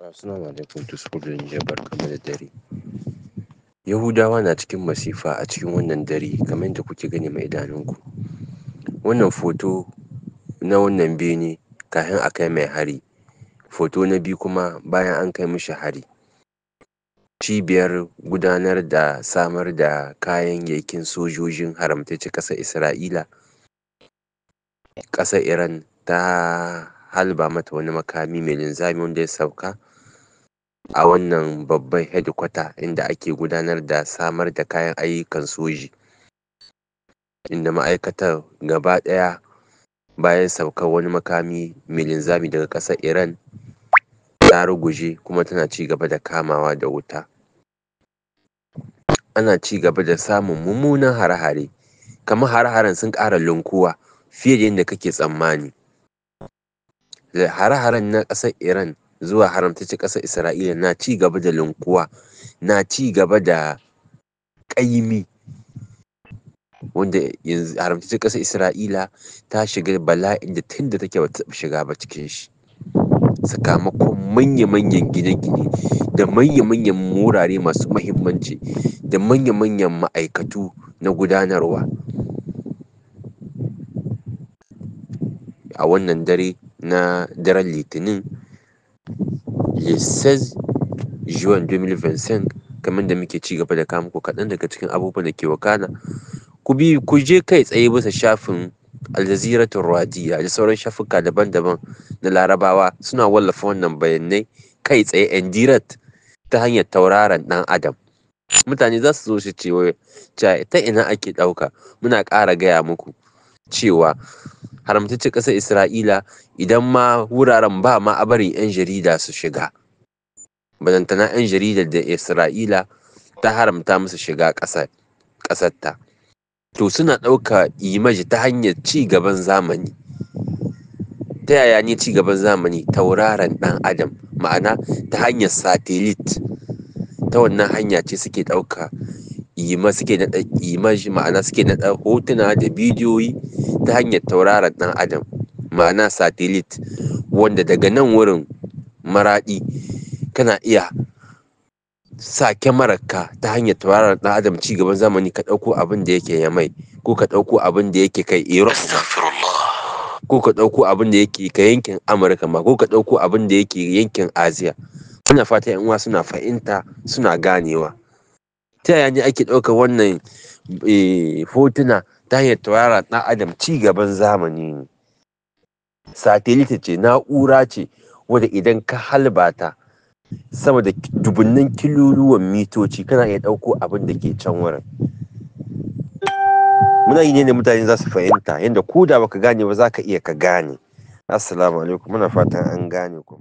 Assalamu alaikum tuskuren jiya barkamu da dare. Yahudawa na cikin masifa a cikin wannan dare kamar yadda kuke gani ma idanunku. Wannan foto na wannan bene kafin a kai mai hari. Foto na biyu kuma bayan an kai mishi hari. Cibiyar gudanar da samar da kayayyakin sojojin haramtaccen ƙasar Isra'ila, ƙasar Iran ta halba mata wani makami mai linzami wanda ya sauka a wannan babban hedikwata inda ake gudanar da samar da kayan ayyukan soji, inda ma'aikatar gaba ɗaya bayan saukar wani makami mai linzami daga ƙasar Iran ta ruguje kuma tana ci gaba da kamawa da wuta. Ana ci gaba da samun mummunan hare-hare, kamar hare-haren sun ƙara lunkuwa fiye da yadda kake tsammani. Hare-haren na ƙasar Iran zuwa haramtaccen ƙasar Isra'ila na ci gaba da lunkuwa, na ci gaba da ƙaimi, wanda yanzu haramtaccen ƙasar Isra'ila ta shiga bala'in da tun da take bata taɓa shiga ba cikin shi. Sakamakon manya-manyan gine-gine da manya-manyan wurare masu muhimmanci da manya-manyan ma'aikatu na gudanarwa a wannan dare na daren Litinin 16 Juin 2025, kamar da muke ci gaba da kawo muku kaɗan daga cikin abubuwan da ke wakana. Ku je kai tsaye bisa shafin Aljazeeratul Radiya da sauran shafuka daban-daban na Larabawa suna wallafa wannan bayanai kai tsaye and direct ta hanyar tauraron ɗan Adam. Mutane za su zo su ce ta ina ake ɗauka. Muna ƙara gaya muku cewa haramtaccen ƙasar Isra'ila idan ma wuraren ba ma a barin 'yan jarida su shiga, balantana 'yan jaridar da Isra'ila ta haramta musu shiga ƙasarta, to suna ɗauka image ta hanyar ci gaban zamani. Ta yaya ne ci gaban zamani? Tauraron ɗan Adam, ma'ana ta hanyar satellite. Ta wannan hanya ce suke ɗauka suke naɗa image, ma'ana suke naɗa hotuna da bidiyoyi ta hanyar tauraron ɗan Adam, ma'ana satellite, wanda daga nan wurin Maraɗi kana iya sa kyamararka ta hanyar tauraron ɗan Adam ci gaban zamani ka ɗauko abin da yake Yamai, ko ka ɗauko abin da yake kai Europe, ko ka ɗauko abin da yake ka yankin Amurka ma, ko ka ɗauko abin da yake yankin Asiya. Ina fata 'yan uwa suna fahimta suna ganewa. Ta yaya ne ake ɗaukar wannan hotuna? Ta hanyar tauraron ɗan Adam ci gaban zamani ne. Satellite ce, na'ura ce wadda idan ka halba ta sama da dubunnan kiloluwan mitoci kana iya ɗauko abin da ke can wurin. Muna yi ne da mutane za su fahimta yadda ko da baka gane ba za ka iya ka gane. Assalamu alaikum, muna fatan an gane ku.